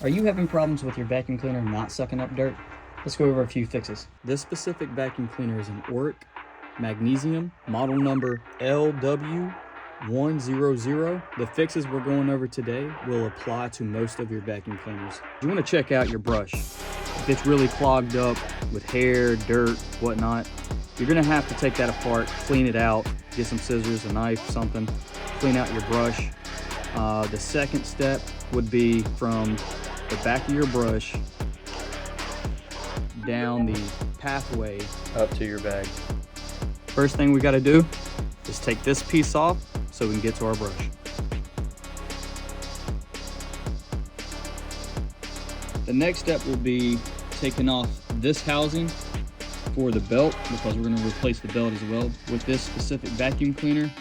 Are you having problems with your vacuum cleaner not sucking up dirt? Let's go over a few fixes. This specific vacuum cleaner is an Oreck Magnesium, model number LW100. The fixes we're going over today will apply to most of your vacuum cleaners. You want to check out your brush. If it's really clogged up with hair, dirt, whatnot, you're going to have to take that apart, clean it out, get some scissors, a knife, something, clean out your brush. The second step would be from the back of your brush down the pathway up to your bag. First thing we got to do is take this piece off so we can get to our brush. The next step will be taking off this housing for the belt, because we're going to replace the belt as well. With this specific vacuum cleaner,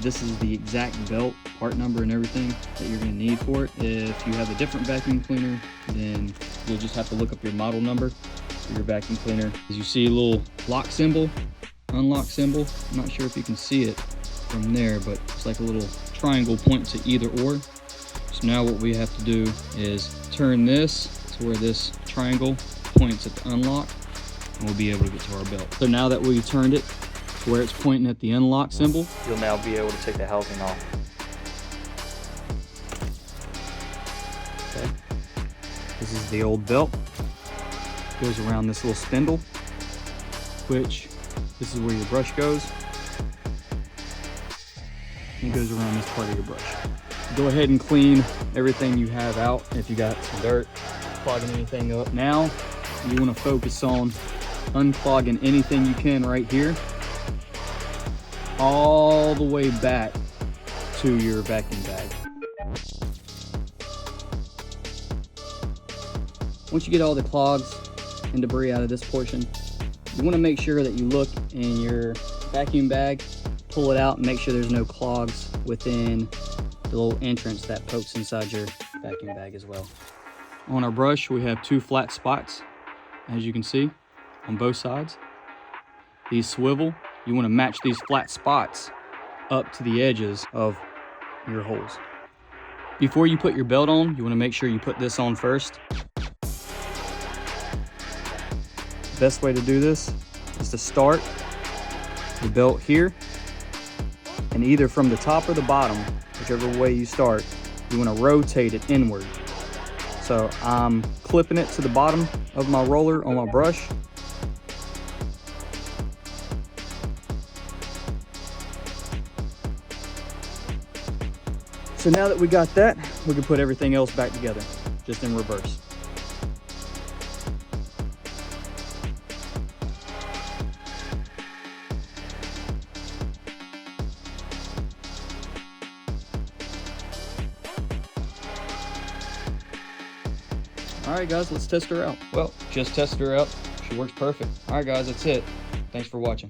this is the exact belt, part number and everything that you're going to need for it. If you have a different vacuum cleaner, then you'll just have to look up your model number for your vacuum cleaner. As you see a little lock symbol, unlock symbol. I'm not sure if you can see it from there, but it's like a little triangle points to either or. So now what we have to do is turn this to where this triangle points at the unlock, and we'll be able to get to our belt. So now that we've turned it to where it's pointing at the unlock symbol, you'll now be able to take the housing off. Okay. This is the old belt. Goes around this little spindle, which this is where your brush goes. And it goes around this part of your brush. Go ahead and clean everything you have out. If you got some dirt, clogging anything up. Now, you want to focus on unclogging anything you can right here, all the way back to your vacuum bag. Once you get all the clogs and debris out of this portion, you want to make sure that you look in your vacuum bag, pull it out, and make sure there's no clogs within the little entrance that pokes inside your vacuum bag as well. On our brush, we have two flat spots, as you can see, on both sides. These swivel. You want to match these flat spots up to the edges of your holes. Before you put your belt on, you want to make sure you put this on first. Best way to do this is to start the belt here, and either from the top or the bottom, whichever way you start, you want to rotate it inward. So I'm clipping it to the bottom of my roller on my brush. So now that we got that, we can put everything else back together, just in reverse. All right, guys, let's test her out. Well, just tested her out. She works perfect. All right, guys, that's it. Thanks for watching.